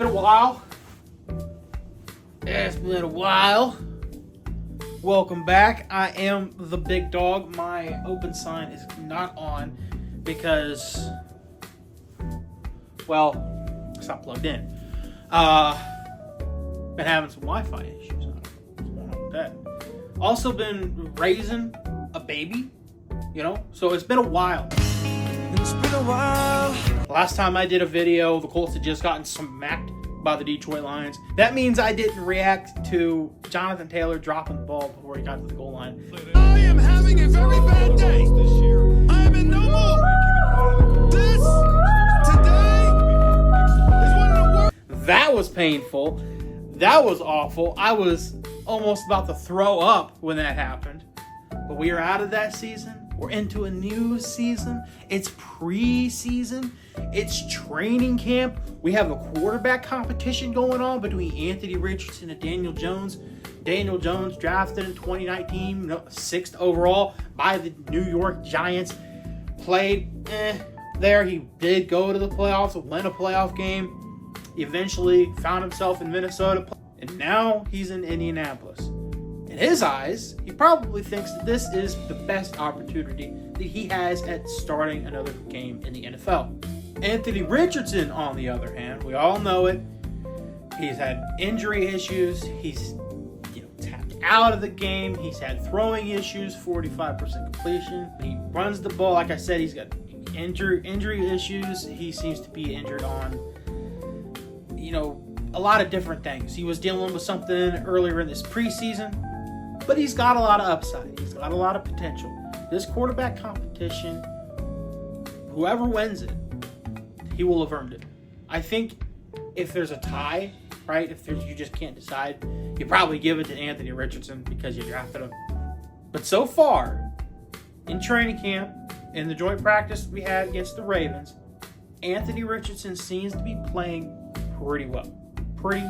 been a while. It's been a while. Welcome back. I am the big dog. My open sign is not on because, well, it's not plugged in. Been having some Wi-Fi issues. I don't know what's going on with that. Also been raising a baby, so it's been a while. It's been a while. Last time I did a video, the Colts had just gotten smacked by the Detroit Lions. That means I didn't react to Jonathan Taylor dropping the ball before he got to the goal line. I am having a very bad day. I am in no mood. This today is one of the worst. That was painful. That was awful. I was almost about to throw up when that happened. But we are out of that season. We're into a new season. It's preseason. It's training camp. We have a quarterback competition going on between Anthony Richardson and Daniel Jones. Daniel Jones drafted in 2019, 6th overall by the New York Giants. Played there. He did go to the playoffs, win a playoff game. Eventually found himself in Minnesota. And now he's in Indianapolis. In his eyes, he probably thinks that this is the best opportunity that he has at starting another game in the NFL. Anthony Richardson, on the other hand, we all know it. He's had injury issues. He's tapped out of the game. He's had throwing issues, 45% completion. He runs the ball. Like I said, he's got injury issues. He seems to be injured on, a lot of different things. He was dealing with something earlier in this preseason. But he's got a lot of upside. He's got a lot of potential. This quarterback competition, whoever wins it, he will have earned it. I think if there's a tie, right, you just can't decide, you probably give it to Anthony Richardson because you drafted him. But so far, in training camp, in the joint practice we had against the Ravens, Anthony Richardson seems to be playing pretty well. Pretty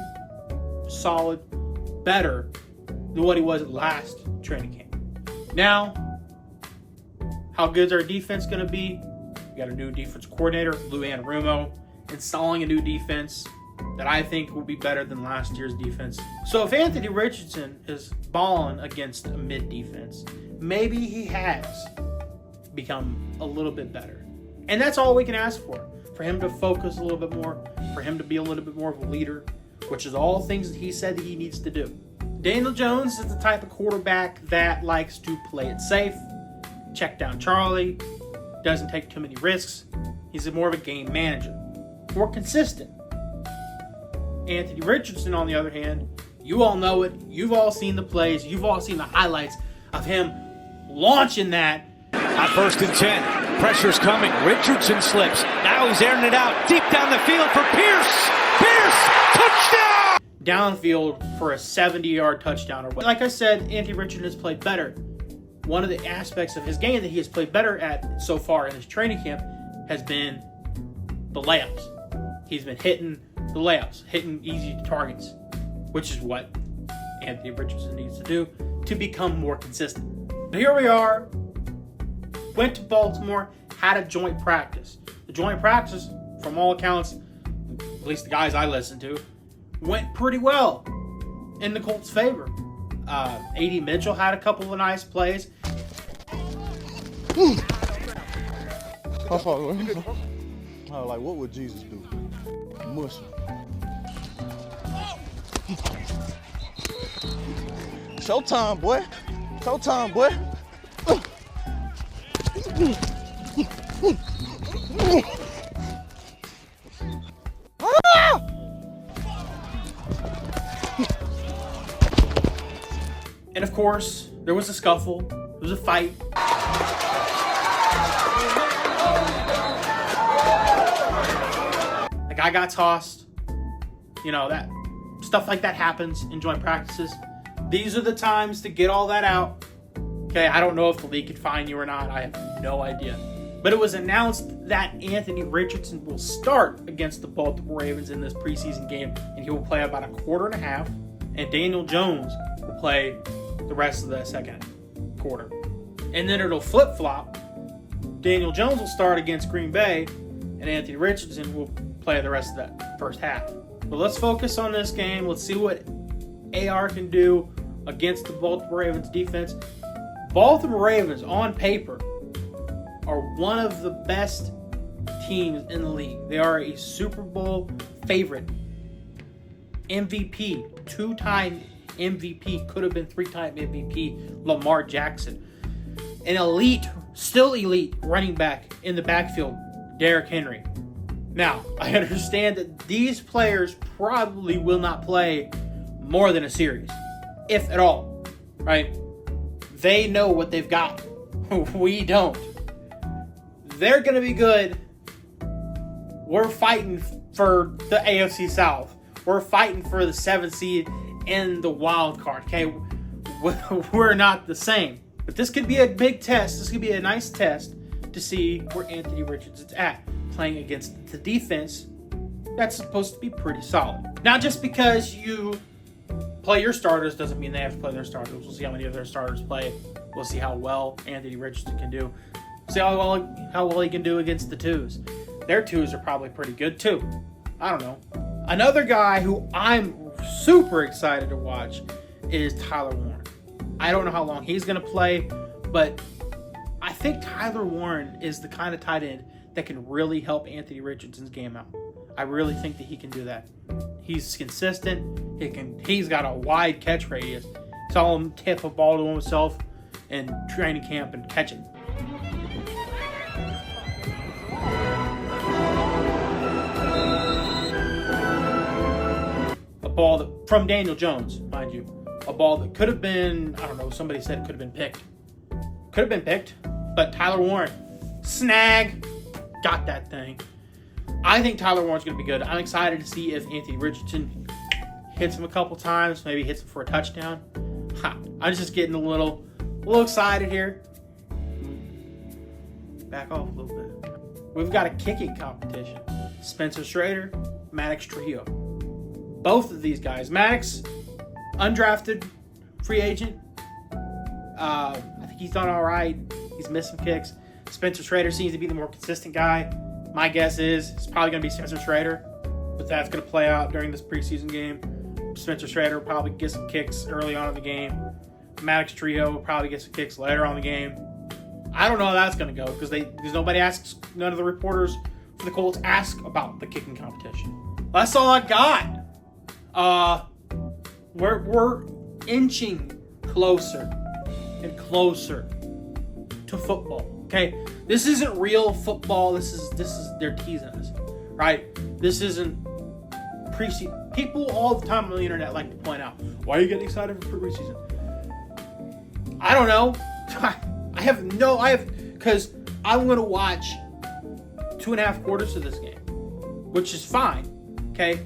solid, better than what he was at last training camp. Now, how good's our defense going to be? We got a new defense coordinator, Lou Anarumo, installing a new defense that I think will be better than last year's defense. So if Anthony Richardson is balling against a mid defense, maybe he has become a little bit better. And that's all we can ask for him to focus a little bit more, for him to be a little bit more of a leader, which is all things that he said that he needs to do. Daniel Jones is the type of quarterback that likes to play it safe, check down Charlie, doesn't take too many risks. He's more of a game manager, more consistent. Anthony Richardson, on the other hand, you all know it. You've all seen the plays. You've all seen the highlights of him launching that. On 1st and 10, pressure's coming. Richardson slips. Now he's airing it out deep down the field for Pierce. Pierce, touchdown! Downfield for a 70-yard touchdown. Like I said, Anthony Richardson has played better. One of the aspects of his game that he has played better at so far in his training camp has been the layups. He's been hitting the layups, hitting easy targets, which is what Anthony Richardson needs to do to become more consistent. But here we are. Went to Baltimore, had a joint practice. The joint practice, from all accounts, at least the guys I listened to, went pretty well in the Colts' favor. A.D. Mitchell had a couple of nice plays. Like, what would Jesus do? Mush him. Showtime, boy. Showtime, boy. And of course, there was a scuffle. There was a fight. The guy got tossed. That stuff like that happens in joint practices. These are the times to get all that out. Okay, I don't know if the league could fine you or not. I have no idea. But it was announced that Anthony Richardson will start against the Baltimore Ravens in this preseason game, and he will play about a quarter and a half, and Daniel Jones will play the rest of the second quarter. And then it'll flip-flop. Daniel Jones will start against Green Bay, and Anthony Richardson will play the rest of that first half. But let's focus on this game. Let's see what AR can do against the Baltimore Ravens defense. Baltimore Ravens, on paper, are one of the best teams in the league. They are a Super Bowl favorite. MVP, 2-time MVP, could have been 3-time MVP, Lamar Jackson. An elite, still elite running back in the backfield, Derrick Henry. Now, I understand that these players probably will not play more than a series, if at all, right? They know what they've got. We don't. They're going to be good. We're fighting for the AFC South. We're fighting for the 7th seed in the wild card, okay? We're not the same. But this could be a big test. This could be a nice test to see where Anthony Richardson's at, playing against the defense that's supposed to be pretty solid. Not just because you play your starters doesn't mean they have to play their starters. We'll see how many of their starters play. We'll see how well Anthony Richardson can do. See how well he can do against the twos. Their twos are probably pretty good too. I don't know. Another guy who I'm super excited to watch is Tyler Warren. I don't know how long he's going to play, but I think Tyler Warren is the kind of tight end that can really help Anthony Richardson's game out. I really think that he can do that. He's consistent. He's got a wide catch radius. Saw him tip a ball to himself in training camp and catch it. A ball that, from Daniel Jones, mind you. A ball that could have been, I don't know, somebody said it could have been picked. Could have been picked, but Tyler Warren, snag, got that thing. I think Tyler Warren's going to be good. I'm excited to see if Anthony Richardson hits him a couple times, maybe hits him for a touchdown. I'm just getting a little excited here. Back off a little bit. We've got a kicking competition. Spencer Schrader, Maddox Trio. Both of these guys. Maddox, undrafted free agent. I think he's done all right. He's missed some kicks. Spencer Schrader seems to be the more consistent guy. My guess is it's probably going to be Spencer Schrader, but that's going to play out during this preseason game. Spencer Schrader will probably get some kicks early on in the game. Maddox Trio will probably get some kicks later on in the game. I don't know how that's going to go because nobody asks, none of the reporters for the Colts ask about the kicking competition. That's all I got. We're inching closer and closer to football. Okay, this isn't real football. This is they're teasing us, right? This isn't preseason. People all the time on the internet like to point out, why are you getting excited for preseason? I don't know. Because I'm going to watch 2.5 quarters of this game, which is fine. Okay,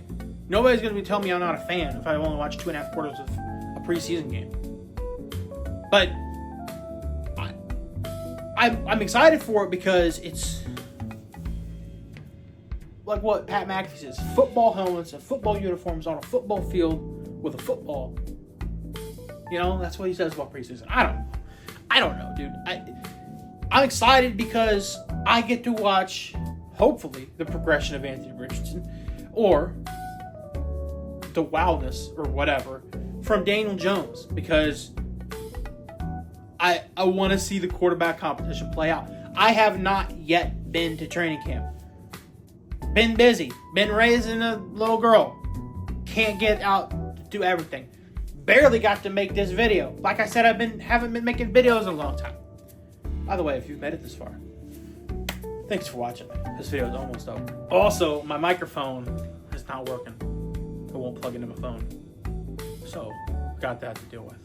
nobody's going to be telling me I'm not a fan if I only watch 2.5 quarters of a preseason game. But I'm excited for it because it's like what Pat McAfee says: football helmets and football uniforms on a football field with a football. You know, that's what he says about preseason. I don't know, dude. I'm excited because I get to watch, hopefully, the progression of Anthony Richardson or the wildness or whatever from Daniel Jones because I want to see the quarterback competition play out. I have not yet been to training camp. Been busy. Been raising a little girl. Can't get out to do everything. Barely got to make this video. Like I said, haven't been making videos in a long time. By the way, if you've made it this far, thanks for watching. This video is almost over. Also, my microphone is not working. It won't plug into my phone. So, got that to deal with.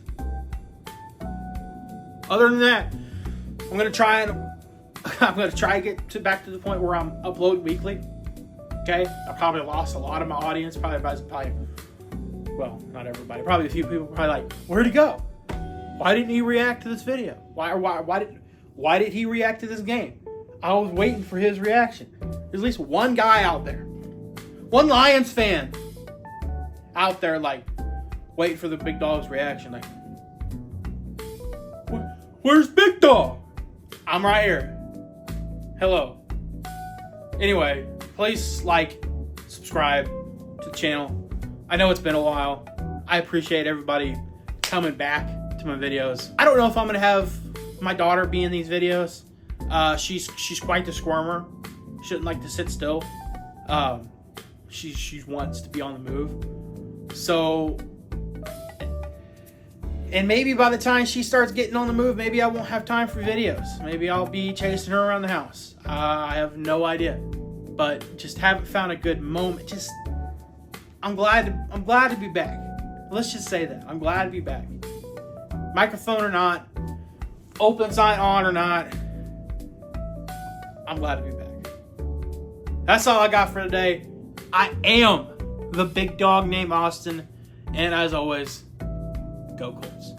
Other than that, I'm gonna try to get back to the point where I'm uploading weekly. Okay, I probably lost a lot of my audience. Well, not everybody. Probably a few people probably like, where'd he go? Why didn't he react to this video? Why did he react to this game? I was waiting for his reaction. There's at least one guy out there, one Lions fan out there, like waiting for the big dog's reaction. Like, where's Big Dog? I'm right here. Hello. Anyway, please like, subscribe to the channel. I know it's been a while. I appreciate everybody coming back to my videos. I don't know if I'm gonna have my daughter be in these videos. She's quite the squirmer. Shouldn't like to sit still. She wants to be on the move. So, and maybe by the time she starts getting on the move, maybe I won't have time for videos. Maybe I'll be chasing her around the house. I have no idea, but just haven't found a good moment. I'm glad to be back. Let's just say that I'm glad to be back. Microphone or not, open sign on or not, I'm glad to be back. That's all I got for today. I am the big dog named Austin, and as always, go Colts.